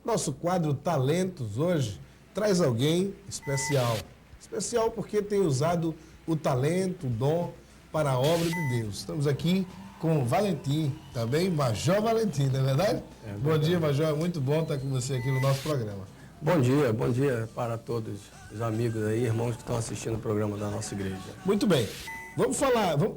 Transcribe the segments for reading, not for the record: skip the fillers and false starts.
Nosso quadro Talentos hoje traz alguém especial. Especial porque tem usado o talento, o dom para a obra de Deus. Estamos aqui com o Valentim, também Major Valentim, não é verdade? Bom dia, Major. É muito bom estar com você aqui no nosso programa. Bom dia para todos os amigos aí, irmãos que estão assistindo o programa da nossa igreja. Muito bem. Vamos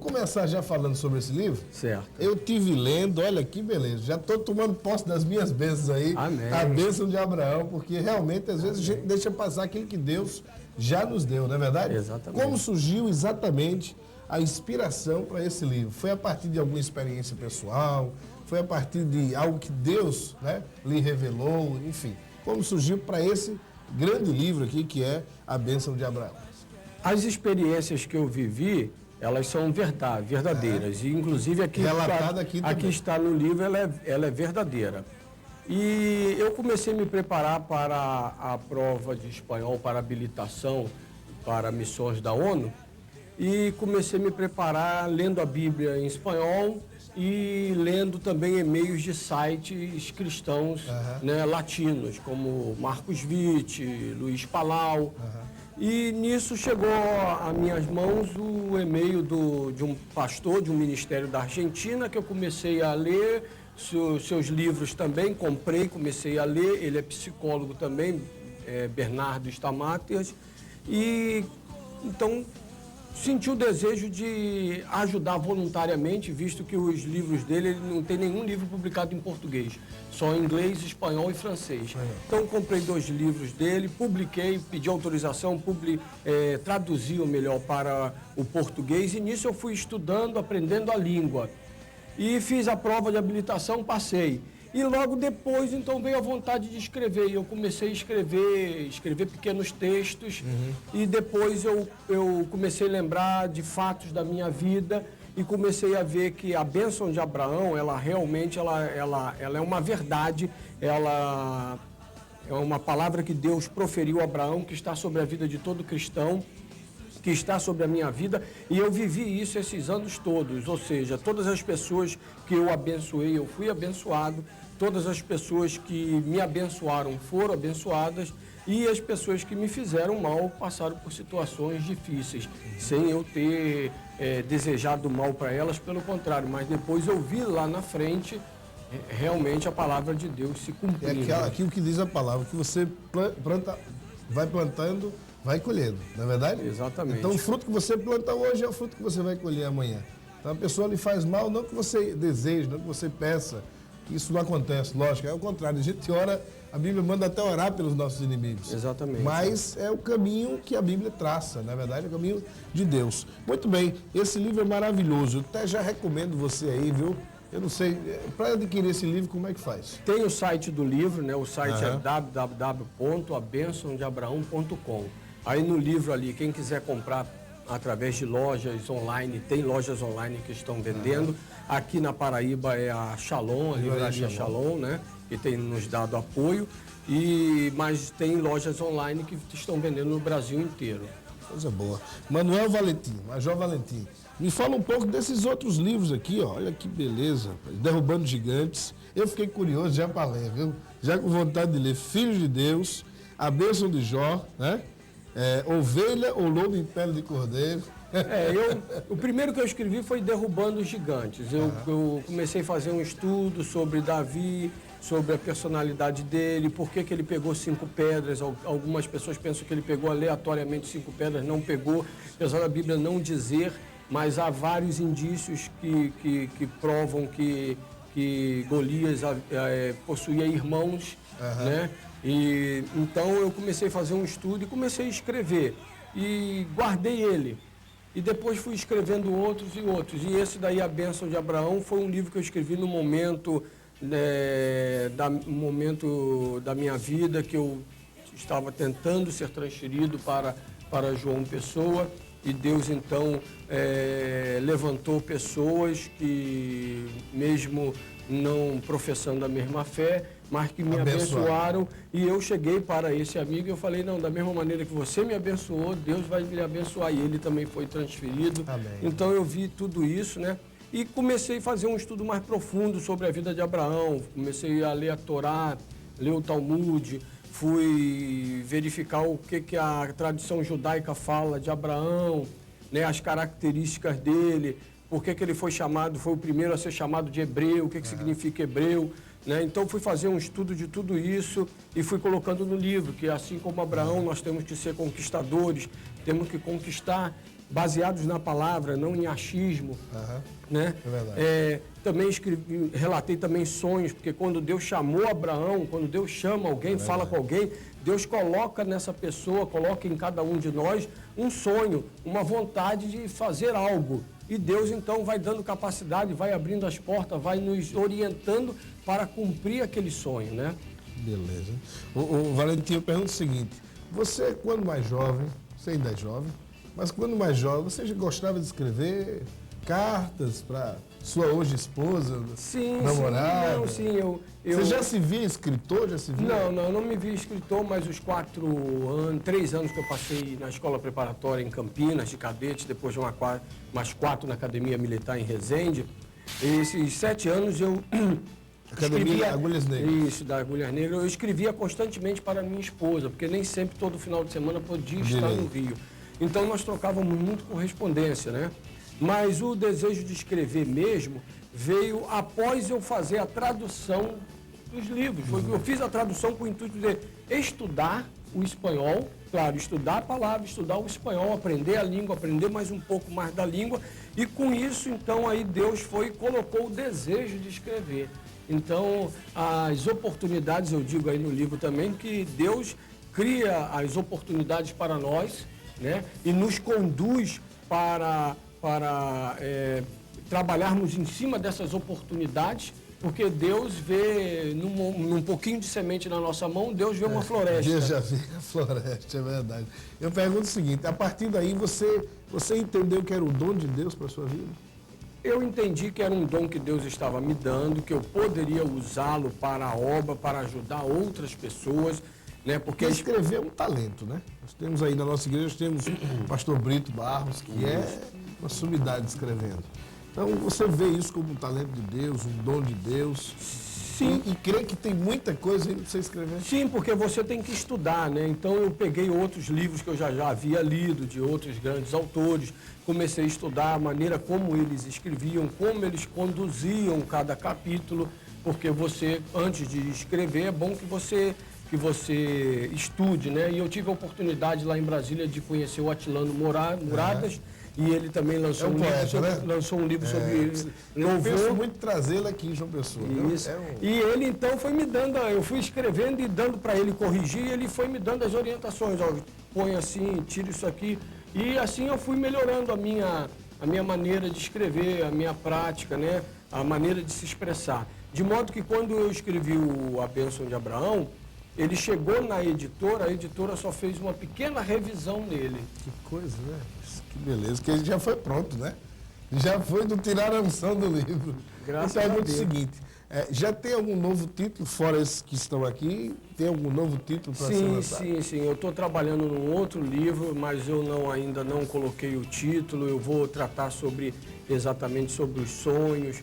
começar já falando sobre esse livro? Certo. Eu tive lendo, olha que beleza, já estou tomando posse das minhas bênçãos aí. Amém. A bênção de Abraão, porque realmente às vezes a gente deixa passar aquilo que Deus já nos deu, não é verdade? Exatamente. Como surgiu exatamente a inspiração para esse livro? Foi a partir de alguma experiência pessoal? Foi a partir de algo que Deus, né, lhe revelou? Enfim, como surgiu para esse grande livro aqui que é A Bênção de Abraão? As experiências que eu vivi, elas são verdadeiras. E, inclusive, aqui está no livro, ela é verdadeira. E eu comecei a me preparar para a prova de espanhol, para habilitação, para missões da ONU. E comecei a me preparar lendo a Bíblia em espanhol e lendo também e-mails de sites cristãos, né, latinos, como Marcos Witt, Luiz Palau. E nisso chegou a minhas mãos o e-mail de um pastor de um ministério da Argentina, que eu comecei a ler, seus livros também, comprei, comecei a ler, ele é psicólogo também, Bernardo Stamatias, e então senti o desejo de ajudar voluntariamente, visto que os livros dele, ele não tem nenhum livro publicado em português, só em inglês, espanhol e francês. Então comprei 2 livros dele, publiquei, pedi autorização, traduzi o melhor para o português, e nisso eu fui estudando, aprendendo a língua. E fiz a prova de habilitação, passei. E logo depois, então, veio a vontade de escrever. E eu comecei a escrever pequenos textos. E depois eu comecei a lembrar de fatos da minha vida e comecei a ver que a bênção de Abraão, ela realmente ela é uma verdade, ela é uma palavra que Deus proferiu a Abraão, que está sobre a vida de todo cristão, que está sobre a minha vida, e eu vivi isso esses anos todos, ou seja, todas as pessoas que eu abençoei, eu fui abençoado, todas as pessoas que me abençoaram foram abençoadas, e as pessoas que me fizeram mal passaram por situações difíceis, sem eu ter desejado mal para elas, pelo contrário, mas depois eu vi lá na frente realmente a palavra de Deus se cumprindo. É aquilo que diz a palavra, que você vai plantando, vai colhendo, não é verdade? Exatamente. Então o fruto que você planta hoje é o fruto que você vai colher amanhã. Então a pessoa lhe faz mal, não que você deseje, não que você peça, que isso não acontece, lógico, é o contrário. A gente ora, a Bíblia manda até orar pelos nossos inimigos. Exatamente. Mas é o caminho que a Bíblia traça, na verdade, é o caminho de Deus. Muito bem, esse livro é maravilhoso, eu até já recomendo você aí, viu? Eu não sei, para adquirir esse livro, como é que faz? Tem o site do livro, né? O site é www.abençãodeabraão.com. Aí no livro ali, quem quiser comprar através de lojas online, tem lojas online que estão vendendo. Aqui na Paraíba é a Shalom, a livraria Shalom, né? Que tem nos dado apoio. Mas tem lojas online que estão vendendo no Brasil inteiro. Coisa boa. Manuel Valentim, Major Valentim. Me fala um pouco desses outros livros aqui, ó. Olha que beleza. Derrubando Gigantes. Eu fiquei curioso já para ler, viu? Já com vontade de ler Filhos de Deus, A Bênção de Jó, né? Ovelha ou Lobo em Pele de Cordeiro. O primeiro que eu escrevi foi Derrubando os Gigantes. Eu comecei a fazer um estudo sobre Davi, sobre a personalidade dele, por que ele pegou 5 pedras. Algumas pessoas pensam que ele pegou aleatoriamente 5 pedras, não pegou, apesar da Bíblia não dizer, mas há vários indícios que provam que Golias possuía irmãos, né? E então eu comecei a fazer um estudo e comecei a escrever e guardei ele. E depois fui escrevendo outros e outros. E esse daí, A Bênção de Abraão, foi um livro que eu escrevi no momento da minha vida, que eu estava tentando ser transferido para João Pessoa. E Deus, então, levantou pessoas que, mesmo não professando a mesma fé, mas que me abençoaram. E eu cheguei para esse amigo e eu falei, não, da mesma maneira que você me abençoou, Deus vai me abençoar. E ele também foi transferido. Amém. Então eu vi tudo isso, né? E comecei a fazer um estudo mais profundo sobre a vida de Abraão. Comecei a ler a Torá, ler o Talmud, fui verificar o que a tradição judaica fala de Abraão, né, as características dele, por que ele foi o primeiro a ser chamado de hebreu, o que significa hebreu. Né? Então fui fazer um estudo de tudo isso e fui colocando no livro, que assim como Abraão, nós temos que ser conquistadores, temos que conquistar baseados na palavra, não em achismo. Né? É verdade. Também relatei também sonhos, porque quando Deus chamou Abraão, quando Deus chama alguém, fala com alguém, Deus coloca nessa pessoa, coloca em cada um de nós um sonho, uma vontade de fazer algo. E Deus então vai dando capacidade, vai abrindo as portas, vai nos orientando para cumprir aquele sonho, né? Beleza. O Valentim, eu pergunto o seguinte, você quando mais jovem, você ainda é jovem, mas quando mais jovem, você já gostava de escrever cartas para sua hoje esposa, namorada? Sim, Você já se via escritor? Não me vi escritor, mas os 3 anos que eu passei na escola preparatória em Campinas, de cadete, depois de mais 4 na Academia Militar em Resende, esses 7 anos eu Academia Agulhas Negras. Isso, da Agulhas Negras. Eu escrevia constantemente para minha esposa, porque nem sempre, todo final de semana, podia estar no Rio. Então, nós trocávamos muito correspondência, né? Mas o desejo de escrever mesmo veio após eu fazer a tradução dos livros. Eu fiz a tradução com o intuito de estudar o espanhol, claro, estudar a palavra, estudar o espanhol, aprender a língua, aprender mais um pouco mais da língua. E com isso, então, aí Deus colocou o desejo de escrever. Então, as oportunidades, eu digo aí no livro também, que Deus cria as oportunidades para nós, né? E nos conduz para trabalharmos em cima dessas oportunidades, porque Deus vê num pouquinho de semente na nossa mão, Deus vê uma floresta. Deus já vê a floresta, é verdade. Eu pergunto o seguinte, a partir daí você entendeu que era o dom de Deus para a sua vida? Eu entendi que era um dom que Deus estava me dando, que eu poderia usá-lo para a obra, para ajudar outras pessoas, né? Porque escrever é um talento, né? Nós temos aí na nossa igreja, nós temos o pastor Brito Barros, que é uma sumidade escrevendo. Então você vê isso como um talento de Deus, um dom de Deus. Sim. E crê que tem muita coisa ainda para você escrever? Sim, porque você tem que estudar, né? Então eu peguei outros livros que eu já havia lido, de outros grandes autores, comecei a estudar a maneira como eles escreviam, como eles conduziam cada capítulo, porque você, antes de escrever, é bom que você estude, né? E eu tive a oportunidade lá em Brasília de conhecer o Atilano Muradas, e ele também lançou um livro sobre louvor. Eu penso muito trazê-lo aqui em João Pessoa. Isso. E ele então foi me dando, eu fui escrevendo e dando para ele corrigir, e ele foi me dando as orientações, ó, põe assim, tira isso aqui, e assim eu fui melhorando a minha maneira de escrever, a minha prática, né? A maneira de se expressar. De modo que quando eu escrevi A Bênção de Abraão, ele chegou na editora, a editora só fez uma pequena revisão nele. Que coisa, né? Que beleza, porque ele já foi pronto, né? Já foi do tirar a unção do livro. Graças a Deus. Eu pergunto o seguinte, já tem algum novo título, fora esses que estão aqui? Tem algum novo título para ser lançado? Sim. Eu estou trabalhando num outro livro, mas eu ainda não coloquei o título. Eu vou tratar exatamente sobre os sonhos,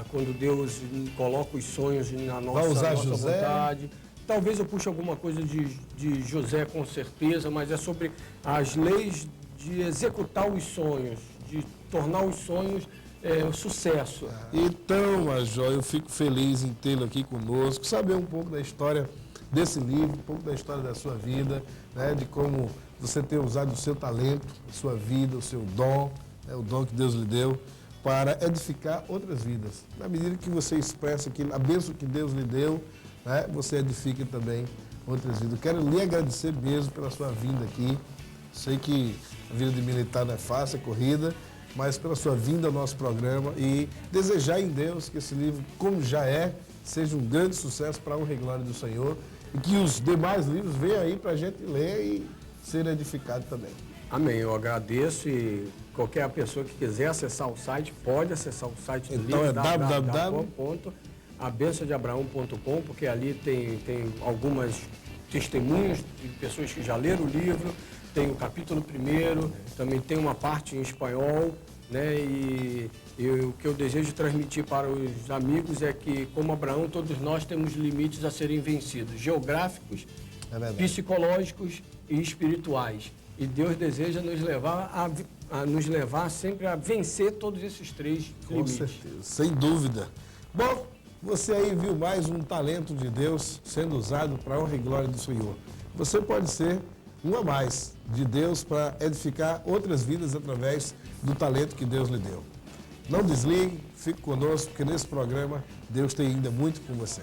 quando Deus coloca os sonhos na nossa vontade. Talvez eu puxe alguma coisa de José, com certeza, mas é sobre as leis de executar os sonhos, de tornar os sonhos sucesso. Então, Major, eu fico feliz em tê-lo aqui conosco, saber um pouco da história desse livro, um pouco da história da sua vida, né, de como você tem usado o seu talento, a sua vida, o seu dom, o dom que Deus lhe deu, para edificar outras vidas. Na medida que você expressa a bênção que Deus lhe deu, né, você edifica também outras vidas. Eu quero lhe agradecer mesmo pela sua vinda aqui. Sei que a vida de militar não é fácil, é corrida, mas pela sua vinda ao nosso programa e desejar em Deus que esse livro, como já seja um grande sucesso para a honra e glória do Senhor e que os demais livros venham aí para a gente ler e ser edificado também. Amém. Eu agradeço e qualquer pessoa que quiser acessar o site, pode acessar o site do livro. Então é www.abençodeabraão.com, porque ali tem algumas testemunhos de pessoas que já leram o livro, tem o capítulo 1º, também tem uma parte em espanhol, né? E o que eu desejo transmitir para os amigos é que, como Abraão, todos nós temos limites a serem vencidos, geográficos, psicológicos e espirituais. E Deus deseja nos levar nos levar sempre a vencer todos esses três limites. Com certeza, sem dúvida. Bom, você aí viu mais um talento de Deus sendo usado para a honra e glória do Senhor. Você pode ser um a mais de Deus para edificar outras vidas através do talento que Deus lhe deu. Não desligue, fique conosco, porque nesse programa Deus tem ainda muito com você.